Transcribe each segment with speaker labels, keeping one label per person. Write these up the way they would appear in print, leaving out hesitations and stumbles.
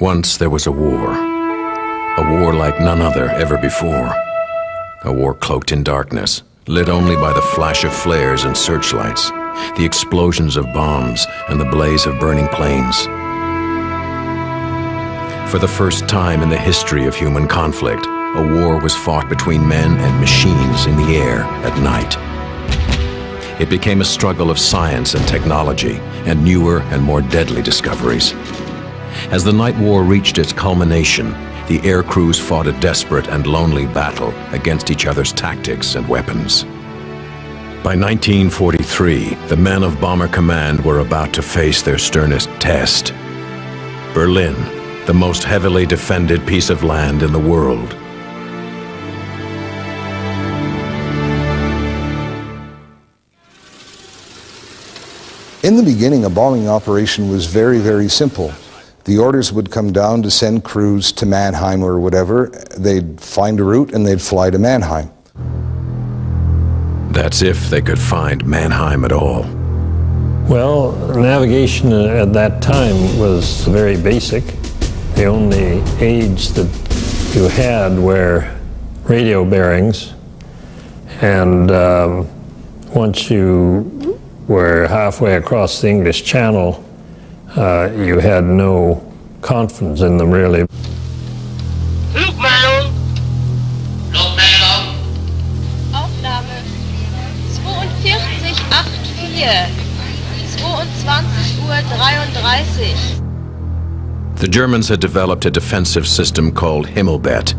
Speaker 1: Once there was a war like none other ever before. A war cloaked in darkness, lit only by the flash of flares and searchlights, the explosions of bombs and the blaze of burning planes. For the first time in the history of human conflict, a war was fought between men and machines in the air at night. It became a struggle of science and technology and newer and more deadly discoveries. As the night war reached its culmination, the air crews fought a desperate and lonely battle against each other's tactics and weapons. By 1943, the men of Bomber Command were about to face their sternest test. Berlin, the most heavily defended piece of land in the world.
Speaker 2: In the beginning, a bombing operation was very, very simple. The orders would come down to send crews to Mannheim or whatever. They'd find a route and they'd fly to Mannheim.
Speaker 1: That's if they could find Mannheim at all.
Speaker 3: Well, navigation at that time was very basic. The only aids that you had were radio bearings, and once you were halfway across the English Channel, you had no confidence in them, really.
Speaker 4: Flugmeldung! Flugmeldung! Aufnahme 4284, 22:33.
Speaker 1: The Germans had developed a defensive system called Himmelbett.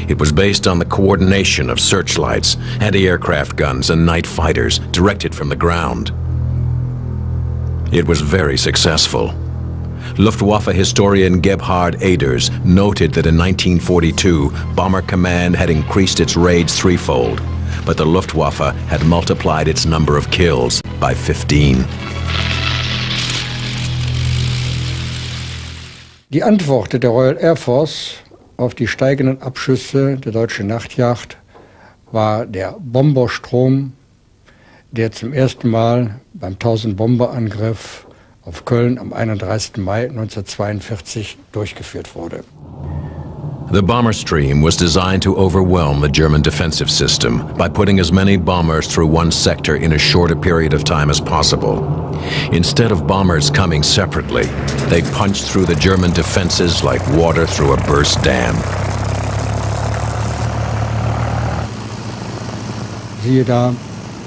Speaker 1: It was based on the coordination of searchlights, anti-aircraft guns, and night fighters directed from the ground. It was very successful. Luftwaffe historian Gebhard Aders noted that in 1942, Bomber Command had increased its raids threefold, but the Luftwaffe had multiplied its number of kills by 15.
Speaker 5: Die Antwort der Royal Air Force auf die steigenden Abschüsse der deutschen Nachtjagd war der Bomberstrom, der zum ersten Mal beim 1000-Bomber-Angriff auf Köln am 31. Mai 1942 durchgeführt wurde.
Speaker 1: The bomber stream was designed to overwhelm the German defensive system by putting as many bombers through one sector in as short a period of time as possible. Instead of bombers coming separately, they punched through the German defenses like water through a burst dam.
Speaker 5: Siehe da,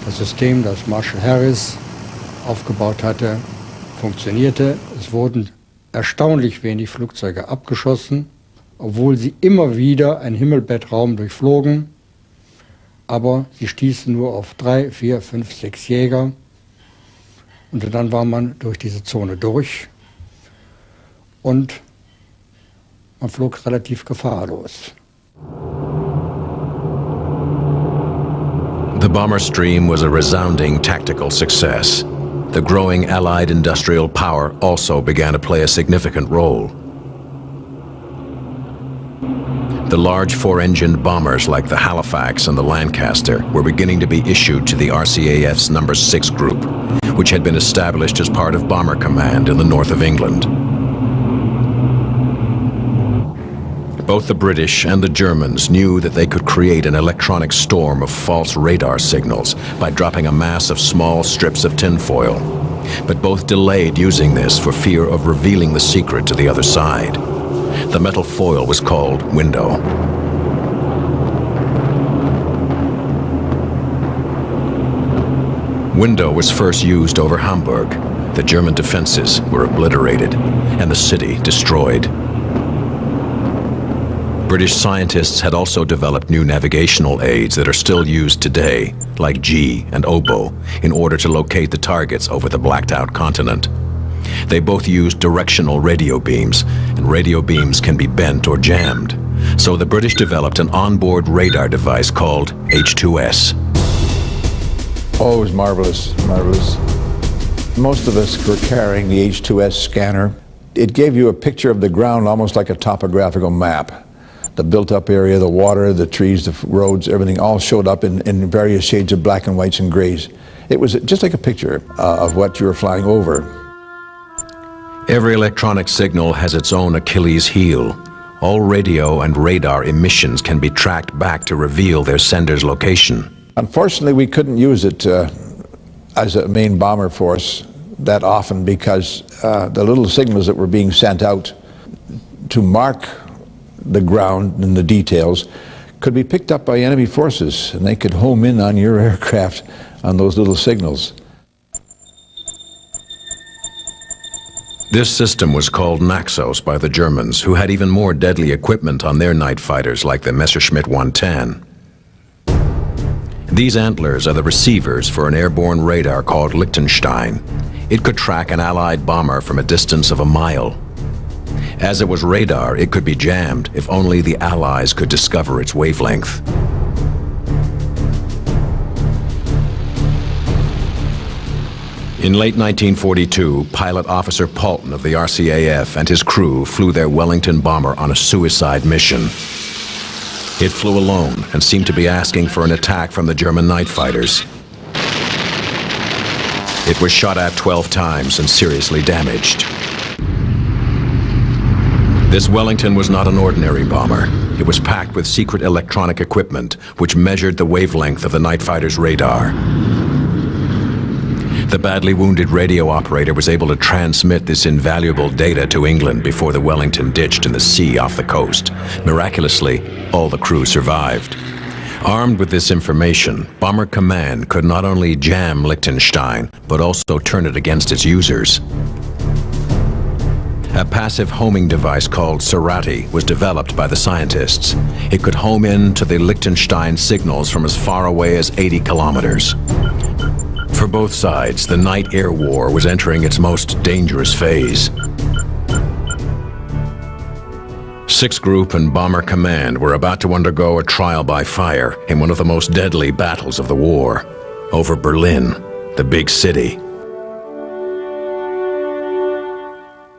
Speaker 5: das System, das Marshal Harris aufgebaut hatte, funktionierte. Es wurden erstaunlich wenig Flugzeuge abgeschossen, obwohl sie immer wieder einen Himmelbettraum durchflogen. Aber sie stießen nur auf 3, 4, 5, 6 Jäger. Und dann war man durch diese Zone durch und man flog relativ gefahrlos.
Speaker 1: The bomber stream was a resounding tactical success. The growing Allied industrial power also began to play a significant role. The large four-engined bombers like the Halifax and the Lancaster were beginning to be issued to the RCAF's No. 6 Group, which had been established as part of Bomber Command in the north of England. Both the British and the Germans knew that they could create an electronic storm of false radar signals by dropping a mass of small strips of tinfoil. But both delayed using this for fear of revealing the secret to the other side. The metal foil was called Window. Window was first used over Hamburg. The German defenses were obliterated and the city destroyed. British scientists had also developed new navigational aids that are still used today, like G and Oboe, in order to locate the targets over the blacked-out continent. They both used directional radio beams, and radio beams can be bent or jammed. So the British developed an onboard radar device called H2S.
Speaker 6: Oh, it was marvelous, marvelous. Most of us were carrying the H2S scanner. It gave you a picture of the ground almost like a topographical map. The built-up area, the water, the trees, the roads, everything all showed up in various shades of black and whites and grays. It was just like a picture of what you were flying over.
Speaker 1: Every electronic signal has its own Achilles heel. All radio and radar emissions can be tracked back to reveal their sender's location.
Speaker 6: Unfortunately, we couldn't use it as a main bomber force that often because the little signals that were being sent out to mark the ground and the details could be picked up by enemy forces, and they could home in on your aircraft on those little signals.
Speaker 1: This system was called Naxos by the Germans, who had even more deadly equipment on their night fighters like the Messerschmitt 110. These antlers are the receivers for an airborne radar called Liechtenstein. It could track an Allied bomber from a distance of a mile. As it was radar, it could be jammed if only the Allies could discover its wavelength. In late 1942, pilot Officer Paulton of the RCAF and his crew flew their Wellington bomber on a suicide mission. It flew alone and seemed to be asking for an attack from the German night fighters. It was shot at 12 times and seriously damaged. This Wellington was not an ordinary bomber. It was packed with secret electronic equipment which measured the wavelength of the night fighter's radar. The badly wounded radio operator was able to transmit this invaluable data to England before the Wellington ditched in the sea off the coast. Miraculously, all the crew survived. Armed with this information, Bomber Command could not only jam Liechtenstein, but also turn it against its users. A passive homing device called Serati was developed by the scientists. It could home in to the Liechtenstein signals from as far away as 80 kilometers. For both sides, the night air war was entering its most dangerous phase. 6th Group and Bomber Command were about to undergo a trial by fire in one of the most deadly battles of the war, over Berlin, the big city.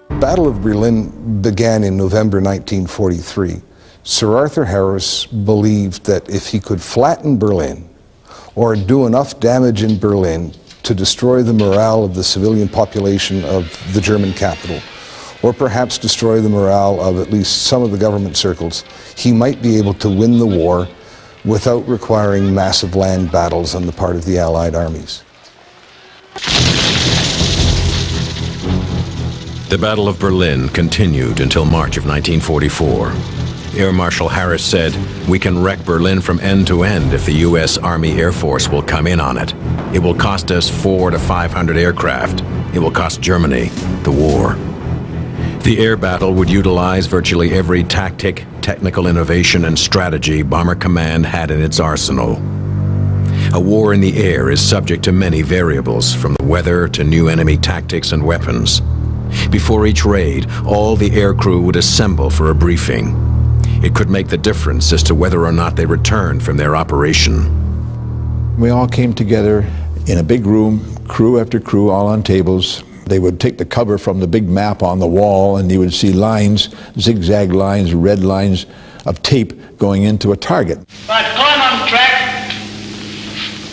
Speaker 2: The Battle of Berlin began in November 1943. Sir Arthur Harris believed that if he could flatten Berlin, or do enough damage in Berlin to destroy the morale of the civilian population of the German capital, or perhaps destroy the morale of at least some of the government circles, he might be able to win the war without requiring massive land battles on the part of the Allied armies.
Speaker 1: The Battle of Berlin continued until March of 1944. Air Marshal Harris said, "We can wreck Berlin from end to end if the U.S. Army Air Force will come in on it. It will cost us 400 to 500 aircraft. It will cost Germany the war." The air battle would utilize virtually every tactic, technical innovation, and strategy Bomber Command had in its arsenal. A war in the air is subject to many variables, from the weather to new enemy tactics and weapons. Before each raid, all the aircrew would assemble for a briefing. It could make the difference as to whether or not they returned from their operation.
Speaker 6: We all came together in a big room, crew after crew, all on tables. They would take the cover from the big map on the wall, and you would see lines, zigzag lines, red lines of tape going into a target.
Speaker 7: Right, climb on track,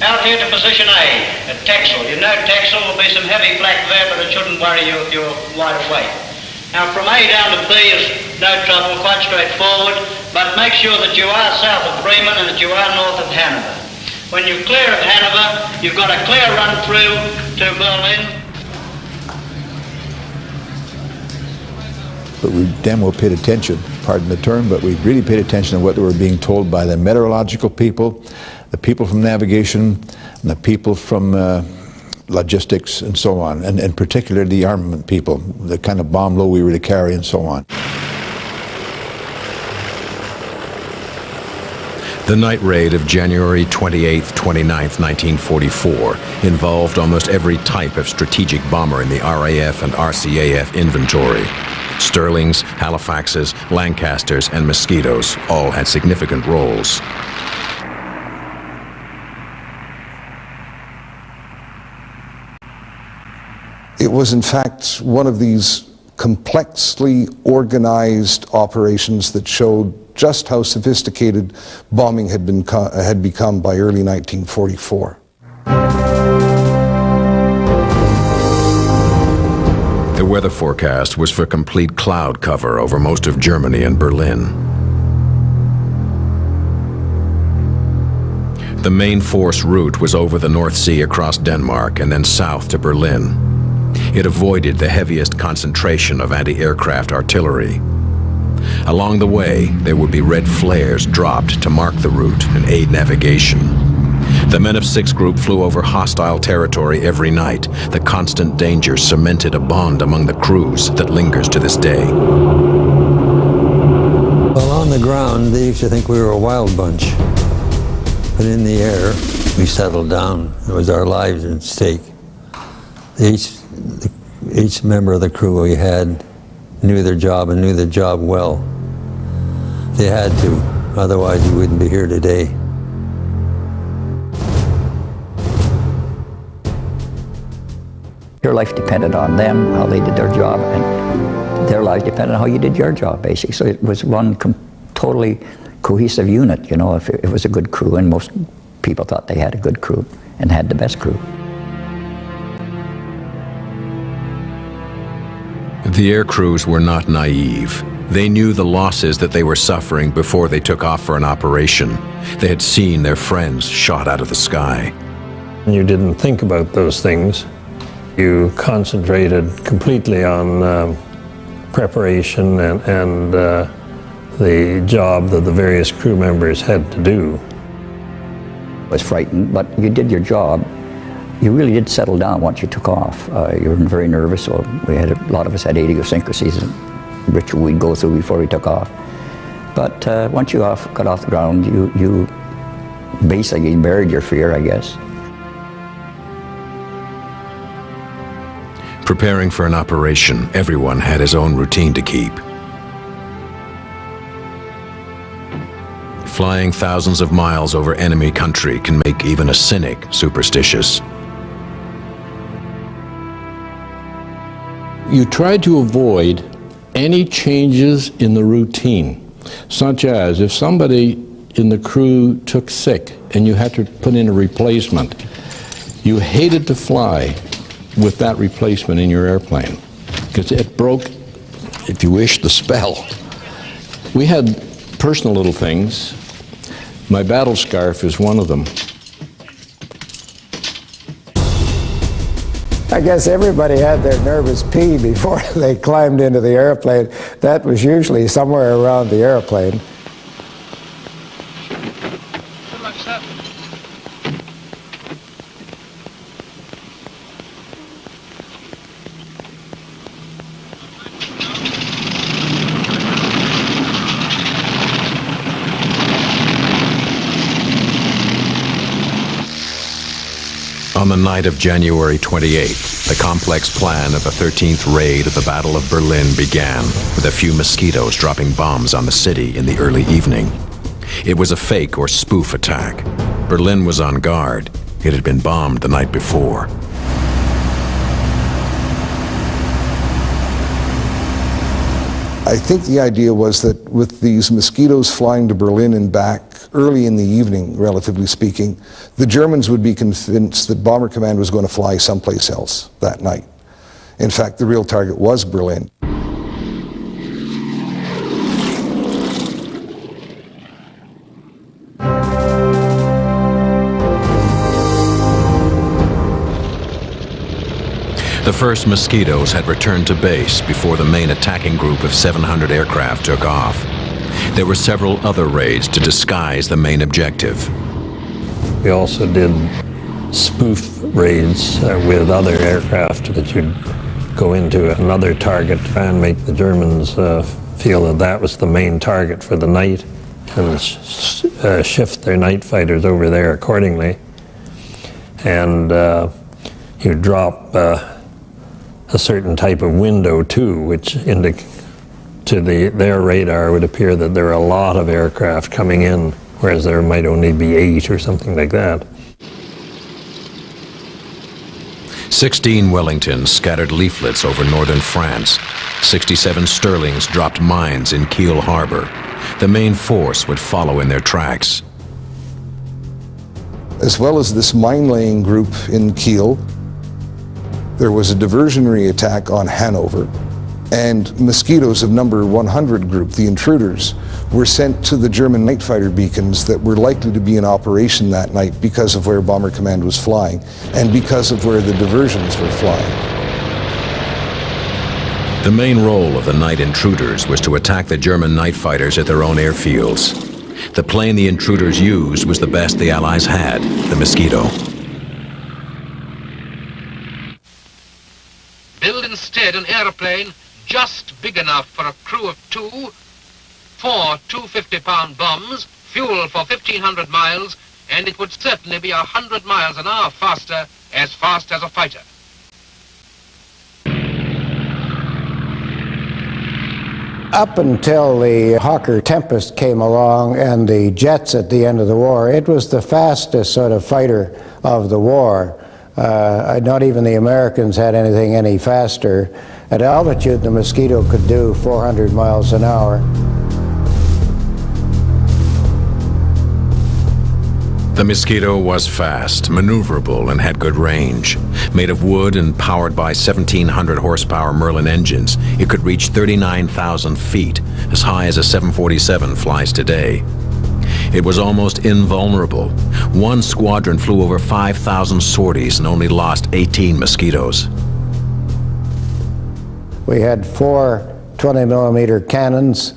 Speaker 7: out here to position A, at Texel. You know Texel will be some heavy flak there, but it shouldn't worry you if you're wide awake. Now from A down to B is no trouble, quite straightforward, but make sure that you are south of Bremen and that you are north of Hanover. When you're clear of Hanover, you've got a clear run through to Berlin.
Speaker 6: But we damn well paid attention, pardon the term, but we really paid attention to what we were being told by the meteorological people, the people from navigation, and the people from logistics and so on, and particularly the armament people, the kind of bomb load we were to carry and so on.
Speaker 1: The night raid of January 28th, 29th, 1944 involved almost every type of strategic bomber in the RAF and RCAF inventory. Sterlings, Halifaxes, Lancasters, and Mosquitoes all had significant roles.
Speaker 2: It was in fact one of these complexly organized operations that showed just how sophisticated bombing had become by early 1944.
Speaker 1: There weather forecast was for complete cloud cover over most of Germany and Berlin. The main force route was over the North Sea across Denmark and then south to Berlin. It avoided the heaviest concentration of anti-aircraft artillery. Along the way, there would be red flares dropped to mark the route and aid navigation. The Men of Six group flew over hostile territory every night. The constant danger cemented a bond among the crews that lingers to this day.
Speaker 8: Well, on the ground, they used to think we were a wild bunch. But in the air, we settled down. It was our lives at stake. Each member of the crew we had knew their job and knew their job well. They had to, otherwise we wouldn't be here today.
Speaker 9: Your life depended on them, how they did their job, and their lives depended on how you did your job, basically. So it was one totally cohesive unit, you know, if it was a good crew, and most people thought they had a good crew and had the best crew.
Speaker 1: The air crews were not naive. They knew the losses that they were suffering before they took off for an operation. They had seen their friends shot out of the sky.
Speaker 3: You didn't think about those things. You concentrated completely on preparation and the job that the various crew members had to do.
Speaker 9: I was frightened, but you did your job. You really did settle down once you took off. You were very nervous, so a lot of us had idiosyncrasies and ritual we'd go through before we took off. But once you got off the ground, you basically buried your fear, I guess.
Speaker 1: Preparing for an operation, everyone had his own routine to keep. Flying thousands of miles over enemy country can make even a cynic superstitious.
Speaker 6: You tried to avoid any changes in the routine, such as if somebody in the crew took sick and you had to put in a replacement, you hated to fly with that replacement in your airplane because it broke, if you wish, the spell. We had personal little things. My battle scarf is one of them.
Speaker 10: I guess everybody had their nervous pee before they climbed into the airplane. That was usually somewhere around the airplane.
Speaker 1: On the night of January 28th, the complex plan of the 13th raid of the Battle of Berlin began, with a few mosquitoes dropping bombs on the city in the early evening. It was a fake or spoof attack. Berlin was on guard. It had been bombed the night before.
Speaker 2: I think the idea was that with these mosquitoes flying to Berlin and back early in the evening, relatively speaking, the Germans would be convinced that Bomber Command was going to fly someplace else that night. In fact, the real target was Berlin.
Speaker 1: The first mosquitoes had returned to base before the main attacking group of 700 aircraft took off. There were several other raids to disguise the main objective.
Speaker 3: We also did spoof raids with other aircraft that you'd go into another target and make the Germans feel that that was the main target for the night and shift their night fighters over there accordingly. And you drop a certain type of window too, which to their radar would appear that there are a lot of aircraft coming in, whereas there might only be 8 or something like that.
Speaker 1: 16 Wellingtons scattered leaflets over northern France. 67 Sterlings dropped mines in Kiel Harbor. The main force would follow in their tracks.
Speaker 2: As well as this mine-laying group in Kiel, there was a diversionary attack on Hanover, and mosquitoes of number 100 group, the intruders, were sent to the German night fighter beacons that were likely to be in operation that night because of where Bomber Command was flying and because of where the diversions were flying.
Speaker 1: The main role of the night intruders was to attack the German night fighters at their own airfields. The plane the intruders used was the best the Allies had, the Mosquito.
Speaker 11: Build instead an airplane just big enough for a crew of 4 250-pound bombs, fuel for 1,500 miles, and it would certainly be 100 miles an hour faster as a fighter.
Speaker 10: Up until the Hawker Tempest came along and the jets at the end of the war, it was the fastest sort of fighter of the war. Not even the Americans had anything any faster. At altitude, the Mosquito could do 400 miles an hour.
Speaker 1: The Mosquito was fast, maneuverable, and had good range. Made of wood and powered by 1,700 horsepower Merlin engines, it could reach 39,000 feet, as high as a 747 flies today. It was almost invulnerable. One squadron flew over 5,000 sorties and only lost 18 Mosquitoes.
Speaker 10: We had 4 20-millimeter cannons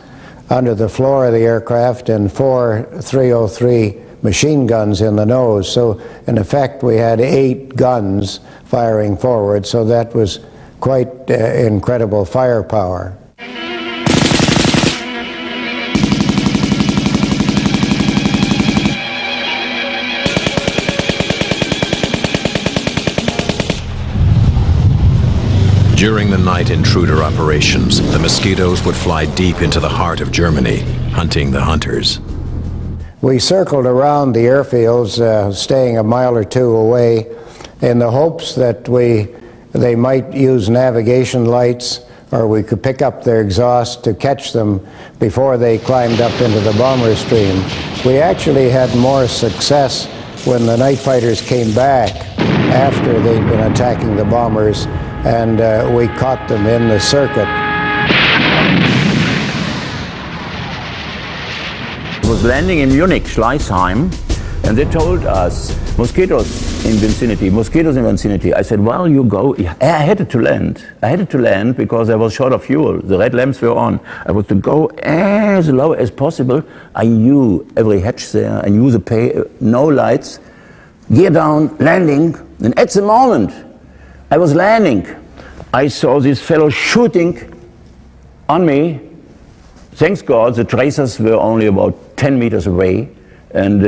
Speaker 10: under the floor of the aircraft and 4 303 machine guns in the nose. So in effect we had 8 guns firing forward, so that was quite incredible firepower.
Speaker 1: During the night intruder operations, the Mosquitoes would fly deep into the heart of Germany, hunting the hunters.
Speaker 10: We circled around the airfields, staying a mile or 2 away, in the hopes that they might use navigation lights, or we could pick up their exhaust to catch them before they climbed up into the bomber stream. We actually had more success when the night fighters came back after they'd been attacking the bombers, and we caught them in the circuit.
Speaker 12: I was landing in Munich, Schleißheim, and they told us, mosquitoes in vicinity, mosquitoes in vicinity. I said, well, you go. I had to land. I had to land because I was short of fuel. The red lamps were on. I was to go as low as possible. I knew every hatch there. I knew no lights. Gear down, landing, and at the moment I was landing, I saw this fellow shooting on me. Thanks God, the tracers were only about 10 meters away, and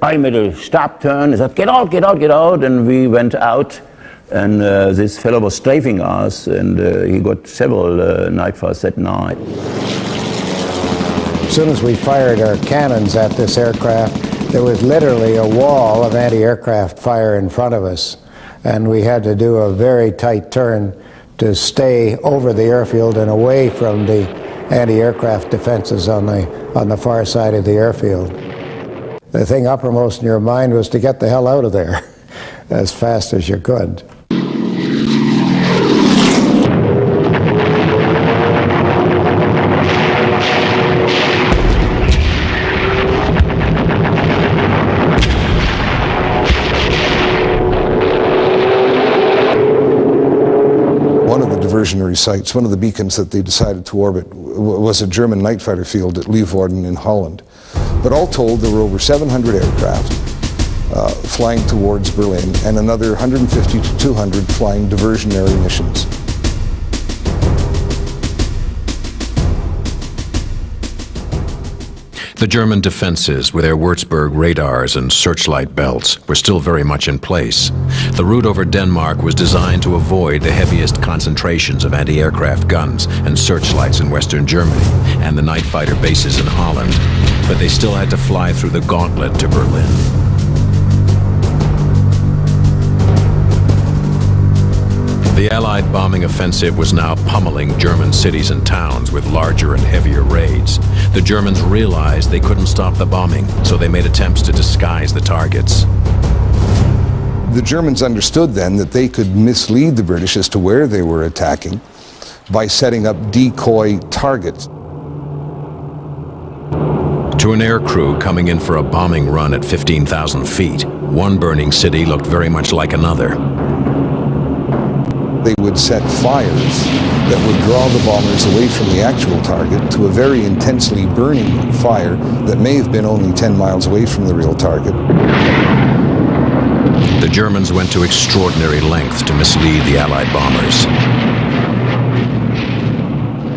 Speaker 12: I made a sharp turn. I said, get out, get out, get out, and we went out, and this fellow was strafing us, and he got several night fights that night.
Speaker 10: As soon as we fired our cannons at this aircraft, there was literally a wall of anti-aircraft fire in front of us, and we had to do a very tight turn to stay over the airfield and away from the anti-aircraft defenses on the far side of the airfield. The thing uppermost in your mind was to get the hell out of there as fast as you could.
Speaker 2: Diversionary sites, one of the beacons that they decided to orbit was a German night fighter field at Leeuwarden in Holland. But all told, there were over 700 aircraft flying towards Berlin and another 150 to 200 flying diversionary missions.
Speaker 1: The German defenses, with their Würzburg radars and searchlight belts, were still very much in place. The route over Denmark was designed to avoid the heaviest concentrations of anti-aircraft guns and searchlights in Western Germany and the night fighter bases in Holland, but they still had to fly through the gauntlet to Berlin. The Allied bombing offensive was now pummeling German cities and towns with larger and heavier raids. The Germans realized they couldn't stop the bombing, so they made attempts to disguise the targets.
Speaker 2: The Germans understood then that they could mislead the British as to where they were attacking by setting up decoy targets.
Speaker 1: To an air crew coming in for a bombing run at 15,000 feet, one burning city looked very much like another.
Speaker 2: They would set fires that would draw the bombers away from the actual target to a very intensely burning fire that may have been only 10 miles away from the real target.
Speaker 1: The Germans went to extraordinary lengths to mislead the Allied bombers.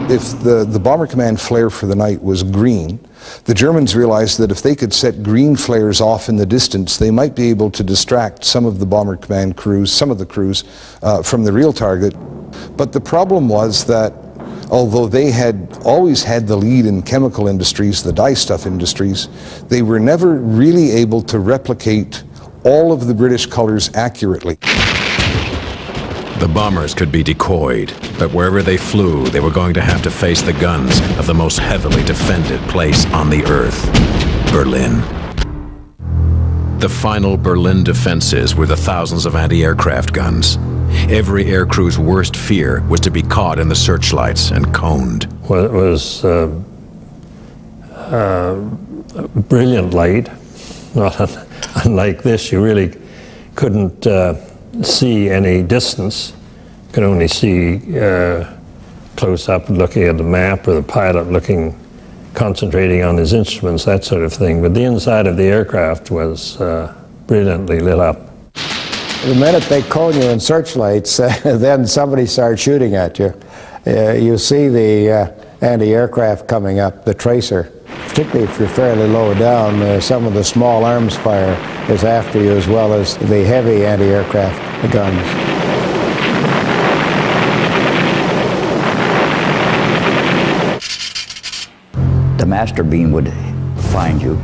Speaker 2: If the Bomber Command flare for the night was green, the Germans realized that if they could set green flares off in the distance, they might be able to distract some of the Bomber Command crews, some of the crews, from the real target. But the problem was that although they had always had the lead in chemical industries, the dye-stuff industries, they were never really able to replicate all of the British colors accurately.
Speaker 1: The bombers could be decoyed, but wherever they flew, they were going to have to face the guns of the most heavily defended place on the earth, Berlin. The final Berlin defenses were the thousands of anti-aircraft guns. Every aircrew's worst fear was to be caught in the searchlights and coned.
Speaker 3: Well, it was brilliant light. Not unlike this, you really couldn't see any distance. You could only see close up looking at the map, or the pilot concentrating on his instruments, that sort of thing. But the inside of the aircraft was brilliantly lit up.
Speaker 10: The minute they cone you in searchlights, then somebody starts shooting at you. You see the anti-aircraft coming up, the tracer. Particularly if you're fairly low down, some of the small arms fire is after you, as well as the heavy anti-aircraft guns.
Speaker 9: The master beam would find you,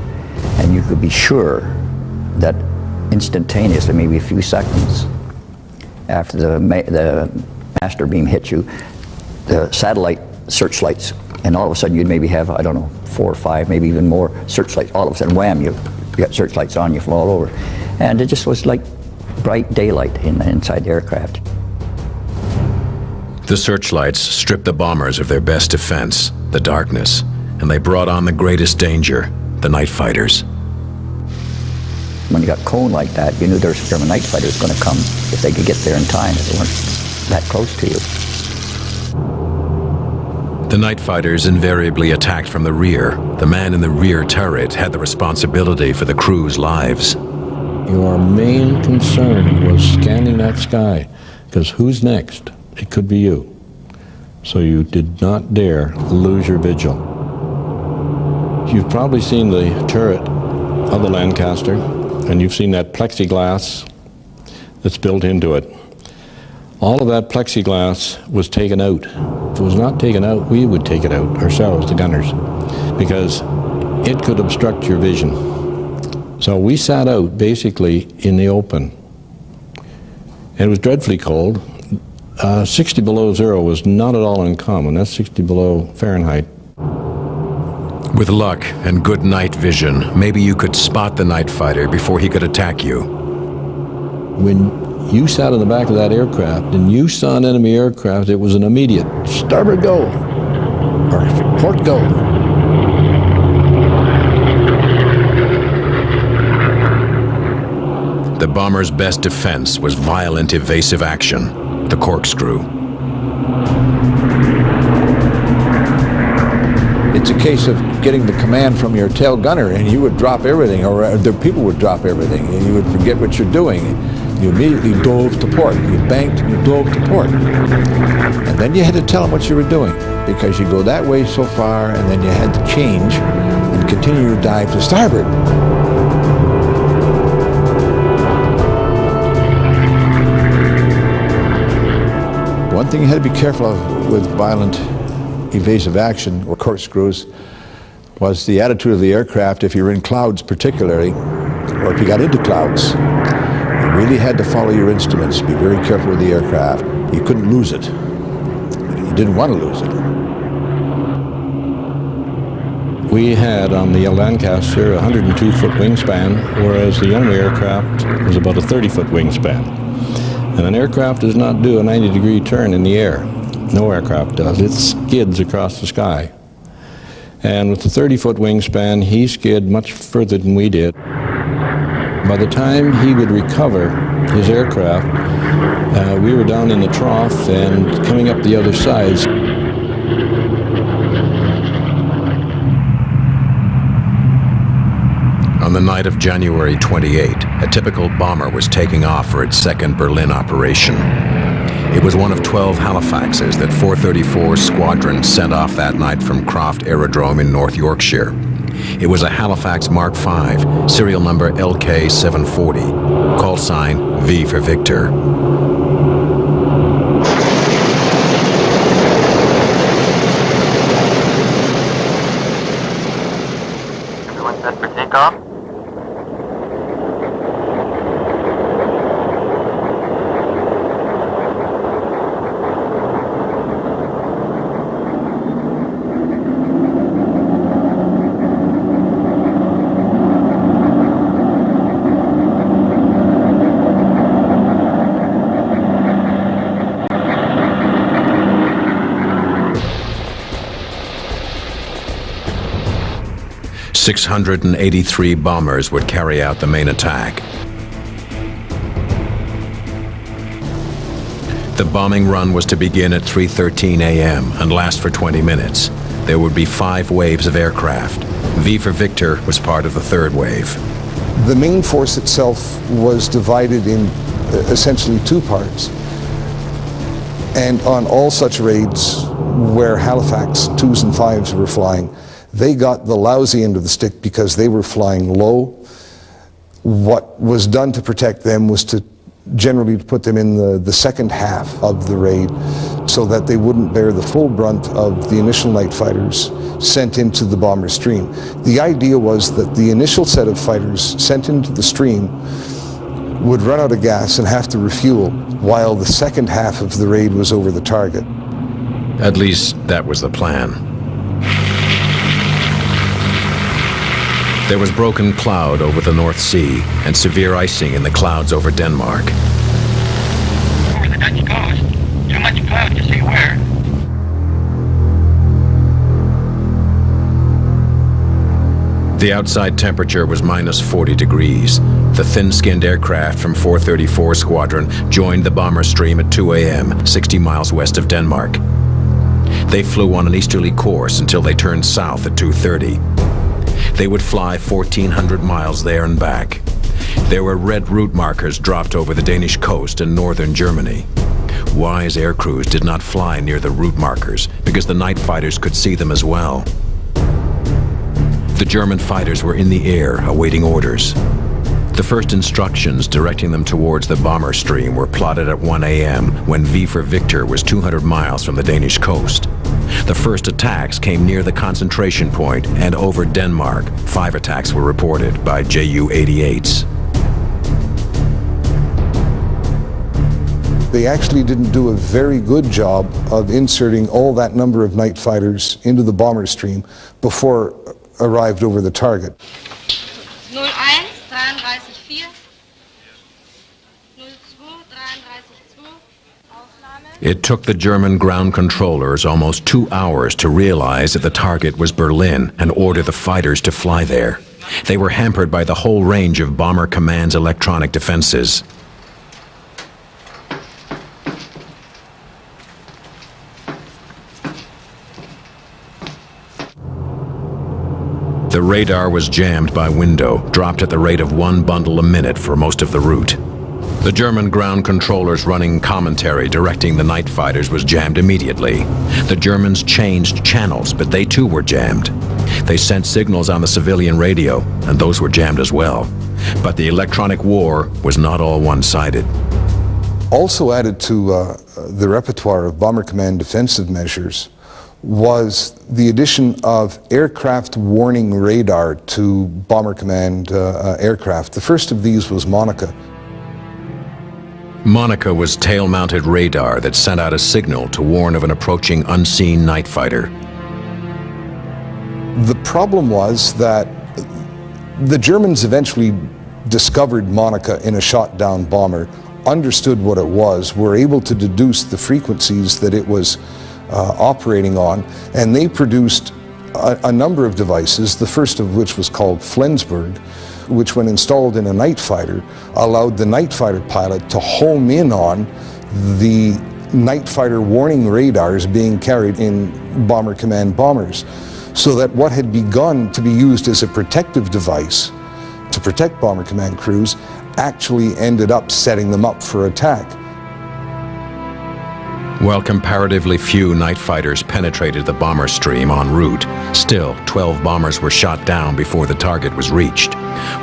Speaker 9: and you could be sure that instantaneously, maybe a few seconds after the master beam hit you, the satellite searchlights, and all of a sudden you'd maybe have, I don't know, 4 or 5, maybe even more searchlights. All of a sudden, wham, you got searchlights on you from all over. And it just was like bright daylight inside the aircraft.
Speaker 1: The searchlights stripped the bombers of their best defense, the darkness, and they brought on the greatest danger, the night fighters.
Speaker 9: When you got cone like that, you knew there was German night fighters going to come if they could get there in time, if they weren't that close to you.
Speaker 1: The night fighters invariably attacked from the rear. The man in the rear turret had the responsibility for the crew's lives.
Speaker 13: Your main concern was scanning that sky, because who's next? It could be you. So you did not dare lose your vigil. You've probably seen the turret of the Lancaster, and you've seen that plexiglass that's built into it. All of that plexiglass was taken out. If it was not taken out, we would take it out ourselves, the gunners, because it could obstruct your vision. So we sat out basically in the open. And it was dreadfully cold. 60 below zero was not at all uncommon. That's 60 below Fahrenheit.
Speaker 1: With luck and good night vision, maybe you could spot the night fighter before he could attack you.
Speaker 13: When you sat in the back of that aircraft and you saw an enemy aircraft, it was an immediate starboard go or port go.
Speaker 1: The bomber's best defense was violent, evasive action, the corkscrew.
Speaker 6: It's a case of getting the command from your tail gunner, and you would drop everything, or the people would drop everything, and you would forget what you're doing. You immediately dove to port. You banked and you dove to port. And then you had to tell them what you were doing, because you go that way so far, and then you had to change and continue your dive to starboard. One thing you had to be careful of with violent evasive action, or corkscrews, was the attitude of the aircraft if you were in clouds particularly, or if you got into clouds. You really had to follow your instruments, be very careful with the aircraft. You couldn't lose it. You didn't want to lose it.
Speaker 13: We had on the Lancaster a 102-foot wingspan, whereas the younger aircraft was about a 30-foot wingspan. And an aircraft does not do a 90-degree turn in the air. No aircraft does. It skids across the sky. And with the 30-foot wingspan, he skid much further than we did. By the time he would recover his aircraft, we were down in the trough and coming up the other side.
Speaker 1: On the night of January 28, a typical bomber was taking off for its second Berlin operation. It was one of 12 Halifaxes that 434 Squadron sent off that night from Croft Aerodrome in North Yorkshire. It was a Halifax Mark V, serial number LK740, call sign V for Victor.
Speaker 14: Everyone set for takeoff?
Speaker 1: .683 bombers would carry out the main attack. The bombing run was to begin at 3:13 a.m. and last for 20 minutes. There would be 5 waves of aircraft. V for Victor was part of the third wave.
Speaker 2: The main force itself was divided in essentially 2 parts. And on all such raids where Halifax 2s and 5s were flying, they got the lousy end of the stick because they were flying low. What was done to protect them was to generally put them in the second half of the raid so that they wouldn't bear the full brunt of the initial night fighters sent into the bomber stream. The idea was that the initial set of fighters sent into the stream would run out of gas and have to refuel while the second half of the raid was over the target.
Speaker 1: At least that was the plan. There was broken cloud over the North Sea and severe icing in the clouds over Denmark.
Speaker 14: Over the Dutch coast. Too much cloud to see where.
Speaker 1: The outside temperature was minus 40 degrees. The thin-skinned aircraft from 434 Squadron joined the bomber stream at 2 a.m., 60 miles west of Denmark. They flew on an easterly course until they turned south at 2:30. They would fly 1,400 miles there and back. There were red route markers dropped over the Danish coast in northern Germany. Wise air crews did not fly near the route markers because the night fighters could see them as well. The German fighters were in the air awaiting orders. The first instructions directing them towards the bomber stream were plotted at 1 a.m. when V for Victor was 200 miles from the Danish coast. The first attacks came near the concentration point and over Denmark. 5 attacks were reported by Ju-88s.
Speaker 2: They actually didn't do a very good job of inserting all that number of night fighters into the bomber stream before arrived over the target.
Speaker 4: 01, 33,4. 02, 33,2.
Speaker 1: It took the German ground controllers almost 2 hours to realize that the target was Berlin and order the fighters to fly there. They were hampered by the whole range of Bomber Command's electronic defenses. The radar was jammed by window, dropped at the rate of 1 bundle a minute for most of the route. The German ground controllers running commentary directing the night fighters was jammed immediately. The Germans changed channels, but they too were jammed. They sent signals on the civilian radio, and those were jammed as well. But the electronic war was not all one-sided.
Speaker 2: Also added to the repertoire of Bomber Command defensive measures was the addition of aircraft warning radar to Bomber Command aircraft. The first of these was Monica.
Speaker 1: Monica was tail-mounted radar that sent out a signal to warn of an approaching unseen night fighter. The German fighters were in the air awaiting orders. The Germans changed channels, but they too were jammed. They sent signals on the civilian radio, and those were jammed as well. But the electronic war was not all one-sided. Also added to the repertoire of Bomber Command defensive measures was the addition of aircraft warning radar to Bomber Command aircraft. The first of these was Monica.
Speaker 2: Monica was tail-mounted radar that sent out a signal to warn of an approaching unseen night fighter. The problem was that the Germans eventually discovered Monica in a shot-down bomber, understood what it was, were able to deduce the frequencies that it was operating on, and they produced a number of devices, the first of which was called Flensburg, which when installed in a night fighter allowed the night fighter pilot to home in on the night fighter warning radars being carried in Bomber Command bombers, so that what had begun to be used as a protective device to protect Bomber Command crews actually ended up setting them up for attack.
Speaker 1: While comparatively few night fighters penetrated the bomber stream en route, still 12 bombers were shot down before the target was reached.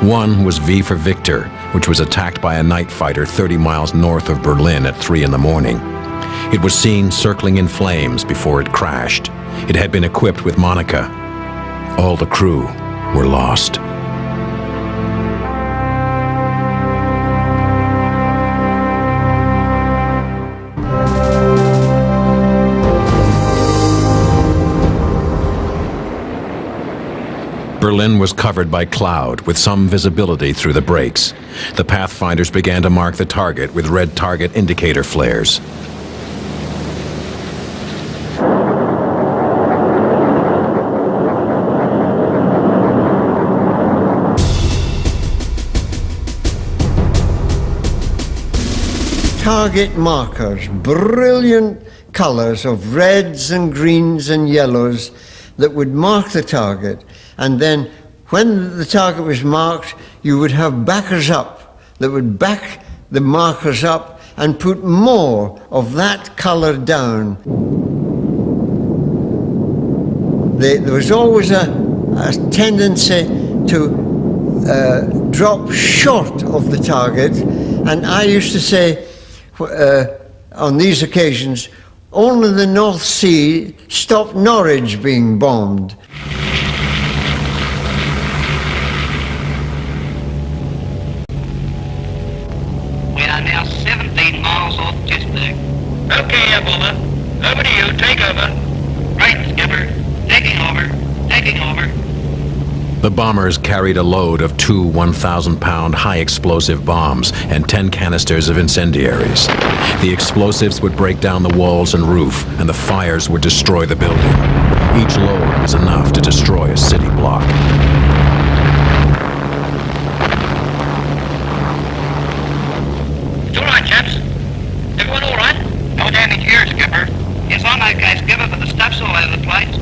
Speaker 1: One was V for Victor, which was attacked by a night fighter 30 miles north of Berlin at 3 in the morning. It was seen circling in flames before it crashed. It had been equipped with Monica. All the crew were lost. Berlin was covered by cloud, with some visibility through the breaks. The pathfinders began to mark the target with red target indicator flares.
Speaker 15: Target markers, brilliant colors of reds and greens and yellows that would mark the target. And then when the target was marked, you would have backers up that would back the markers up and put more of that color down. There was always a tendency to drop short of the target, and I used to say on these occasions, only the North Sea stopped Norwich being bombed.
Speaker 14: We are now 17 miles off Pittsburgh. Okay, Bomber. Over to you. Take over. Right, Skipper. Taking over. Taking over.
Speaker 1: The bombers carried a load of 2 1,000-pound high-explosive bombs and 10 canisters of incendiaries. The explosives would break down the walls and roof, and the fires would destroy the building. Each load was enough to destroy a city block.
Speaker 14: It's all right, chaps. Everyone all right? No damage here, Skipper. Yes, I'm okay, Skipper, but the stuff's all over the place.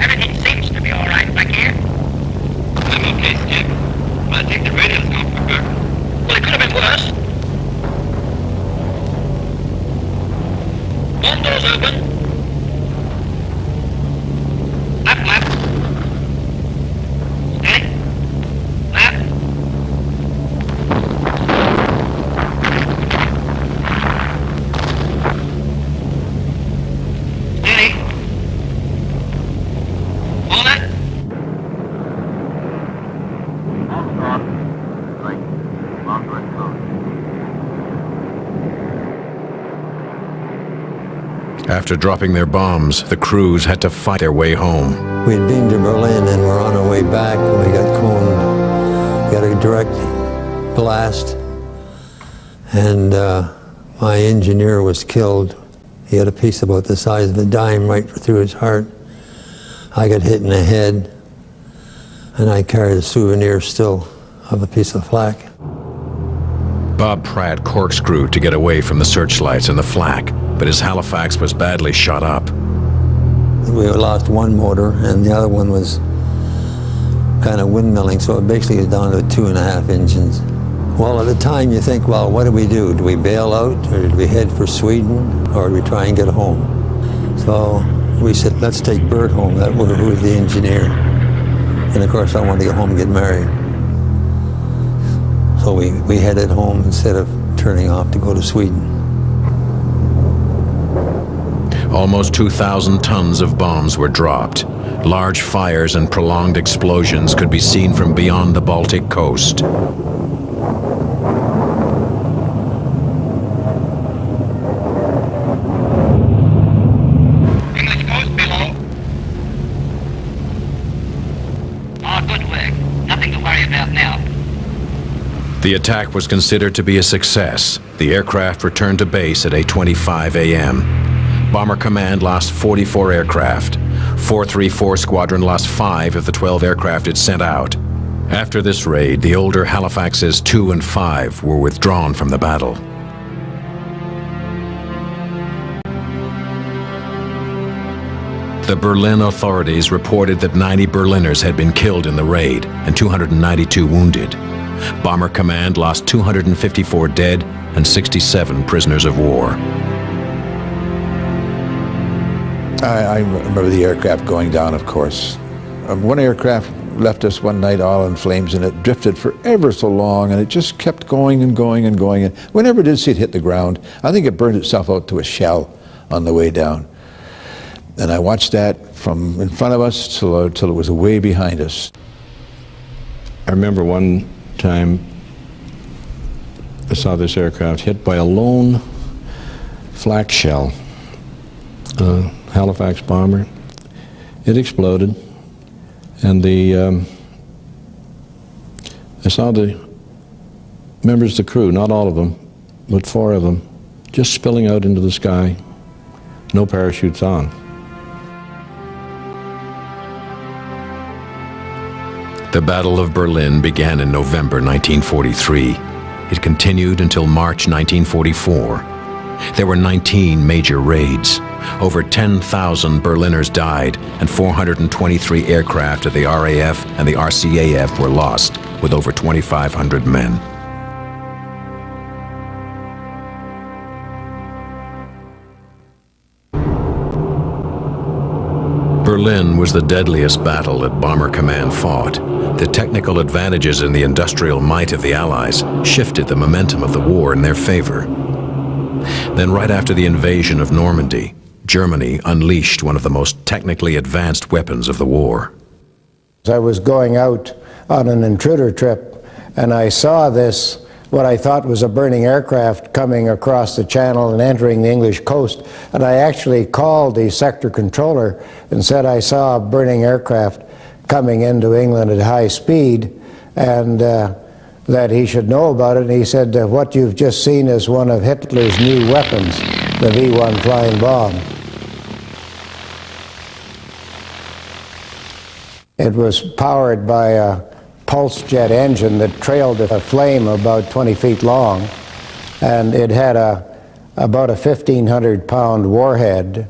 Speaker 14: Everything seems to be all right back here. I'm okay, Skip. But I think the radio's gone for good. Well, it could have been worse. One door's open. Left, left. Steady. Left. Steady. Hold it.
Speaker 1: After dropping their bombs, the crews had to fight their way home.
Speaker 8: We'd been to Berlin and we're on our way back. We got coned. We got a direct blast. And my engineer was killed. He had a piece about the size of a dime right through his heart. I got hit in the head. And I carried a souvenir still of a piece of flak.
Speaker 1: Bob Pratt corkscrewed to get away from the searchlights and the flak, but his Halifax was badly shot up.
Speaker 8: We lost one motor, and the other one was kind of windmilling, so it basically was down to 2.5 engines. Well, at the time you think, well, what do? Do we bail out, or did we head for Sweden, or do we try and get home? So we said, let's take Bert home, who was the engineer. And of course I wanted to get home and get married. So we headed home instead of turning off to go to Sweden.
Speaker 1: Almost 2,000 tons of bombs were dropped. Large fires and prolonged explosions could be seen from beyond the Baltic coast.
Speaker 14: English coast below. right about now.
Speaker 1: The attack was considered to be a success. The aircraft returned to base at 8:25 a.m. Bomber Command lost 44 aircraft. 434 Squadron lost 5 of the 12 aircraft it sent out. After this raid, the older Halifaxes 2 and 5 were withdrawn from the battle. The Berlin authorities reported that 90 Berliners had been killed in the raid and 292 wounded. Bomber Command lost 254 dead and 67 prisoners of war.
Speaker 6: I remember the aircraft going down, of course. One aircraft left us one night all in flames, and it drifted for ever so long, and it just kept going and going and going. And we never did see it hit the ground. I think it burned itself out to a shell on the way down. And I watched that from in front of us till it was way behind us.
Speaker 13: I remember one time I saw this aircraft hit by a lone flak shell, a Halifax bomber. It exploded, and I saw the members of the crew, not all of them, but 4 of them, just spilling out into the sky, no parachutes on.
Speaker 1: The Battle of Berlin began in November 1943. It continued until March 1944. There were 19 major raids. Over 10,000 Berliners died, and 423 aircraft of the RAF and the RCAF were lost, with over 2,500 men. Berlin was the deadliest battle that Bomber Command fought. The technical advantages and the industrial might of the Allies shifted the momentum of the war in their favor. Then, right after the invasion of Normandy, Germany unleashed one of the most technically advanced weapons of the war.
Speaker 10: I was going out on an intruder trip, and I saw this, what I thought was a burning aircraft coming across the channel and entering the English coast. And I actually called the sector controller and said I saw a burning aircraft coming into England at high speed, and that he should know about it. And he said, what you've just seen is one of Hitler's new weapons, the V1 flying bomb. It was powered by a pulse jet engine that trailed a flame about 20 feet long, and it had about a 1,500-pound warhead,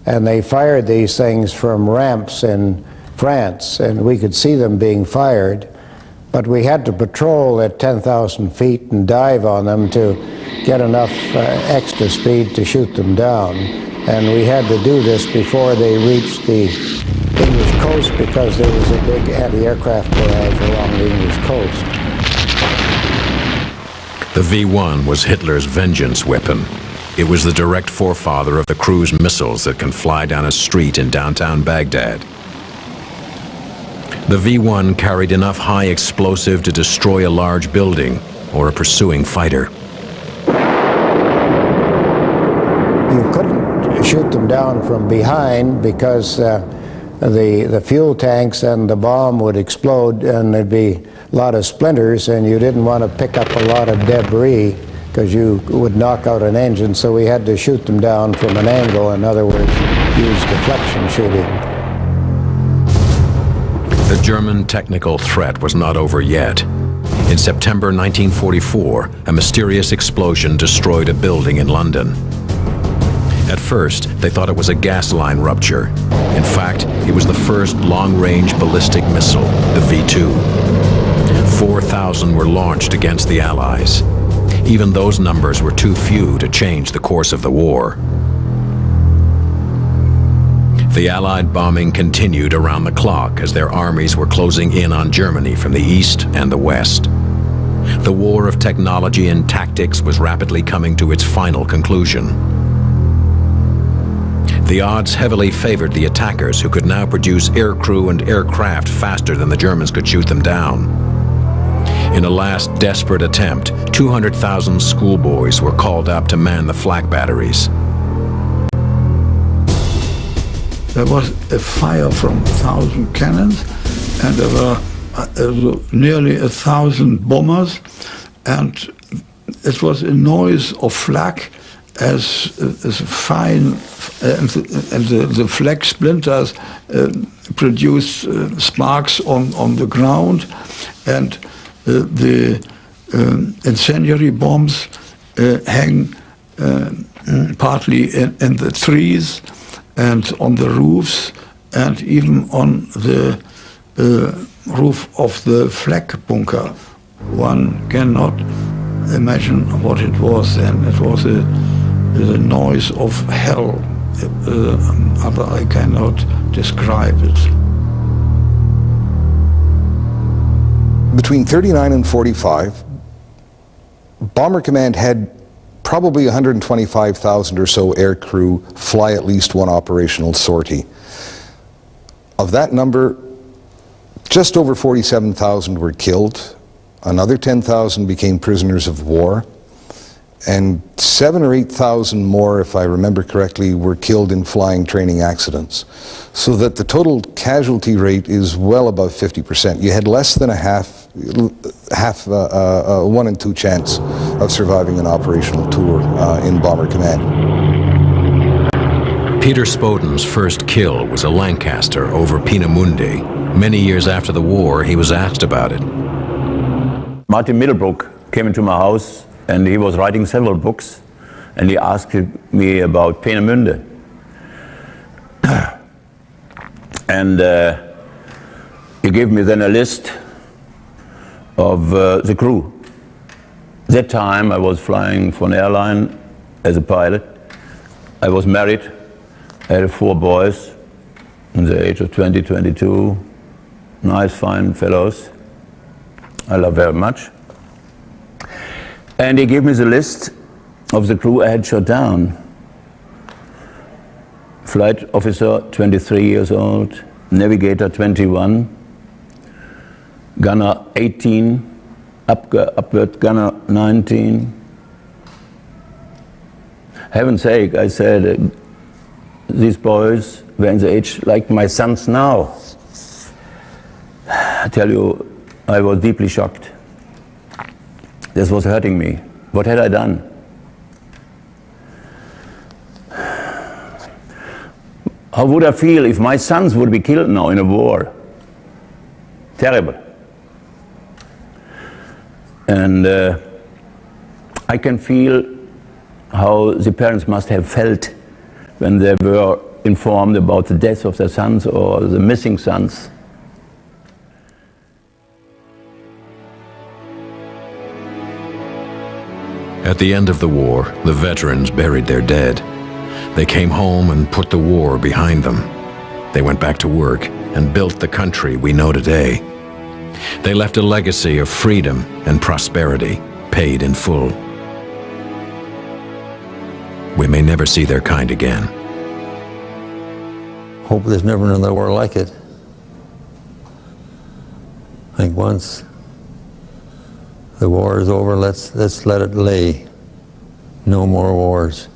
Speaker 10: and they fired these things from ramps in France, and we could see them being fired, but we had to patrol at 10,000 feet and dive on them to get enough extra speed to shoot them down. And we had to do this before they reached the English coast, because there was a big anti-aircraft barrage along the English coast.
Speaker 1: The V1 was Hitler's vengeance weapon. It was the direct forefather of the cruise missiles that can fly down a street in downtown Baghdad. The V1 carried enough high explosive to destroy a large building or a pursuing fighter.
Speaker 10: You couldn't shoot them down from behind because the fuel tanks and the bomb would explode, and there'd be a lot of splinters, and you didn't want to pick up a lot of debris because you would knock out an engine, so we had to shoot them down from an angle. In other words, use deflection shooting.
Speaker 1: The German technical threat was not over yet. In September 1944, a mysterious explosion destroyed a building in London. At first, they thought it was a gas line rupture. In fact, it was the first long-range ballistic missile, the V2. 4,000 were launched against the Allies. Even those numbers were too few to change the course of the war. The Allied bombing continued around the clock as their armies were closing in on Germany from the east and the west. The war of technology and tactics was rapidly coming to its final conclusion. The odds heavily favored the attackers, who could now produce aircrew and aircraft faster than the Germans could shoot them down. In a last desperate attempt, 200,000 schoolboys were called up to man the flak batteries.
Speaker 16: There was a fire from 1,000 cannons, and there were nearly 1,000 bombers, and it was a noise of flak as fine, and the flak splinters produce sparks on the ground, and the incendiary bombs hang partly in the trees and on the roofs and even on the roof of the flak bunker. One cannot imagine what it was then. It was a noise of hell. Other I cannot describe it.
Speaker 2: Between 39 and 45, Bomber Command had probably 125,000 or so air crew fly at least one operational sortie. Of that number, just over 47,000 were killed, another 10,000 became prisoners of war, and 7,000 or 8,000 more, if I remember correctly, were killed in flying training accidents. So that the total casualty rate is well above 50%. You had less than a 1 in 2 chance of surviving an operational tour in Bomber Command.
Speaker 1: Peter Spoden's first kill was a Lancaster over Peenemünde. Many years after the war, he was asked about it.
Speaker 12: Martin Middlebrook came into my house and he was writing several books, and he asked me about Peenemünde. And he gave me then a list of the crew. That time I was flying for an airline as a pilot. I was married. I had 4 boys in the age of 20, 22. Nice, fine fellows. I love very much. And he gave me the list of the crew I had shot down. Flight officer, 23 years old. Navigator, 21. Gunner, 18. Upward gunner, 19. Heaven's sake, I said, these boys were in the age like my sons now. I tell you, I was deeply shocked. This was hurting me. What had I done? How would I feel if my sons would be killed now in a war? Terrible. And I can feel how the parents must have felt when they were informed about the death of their sons or the missing sons.
Speaker 1: At the end of the war, the veterans buried their dead. They came home and put the war behind them. They went back to work and built the country we know today. They left a legacy of freedom and prosperity, paid in full. We may never see their kind again.
Speaker 8: Hope there's never another war like it. I think once the war is over, let's let it lay. No more wars.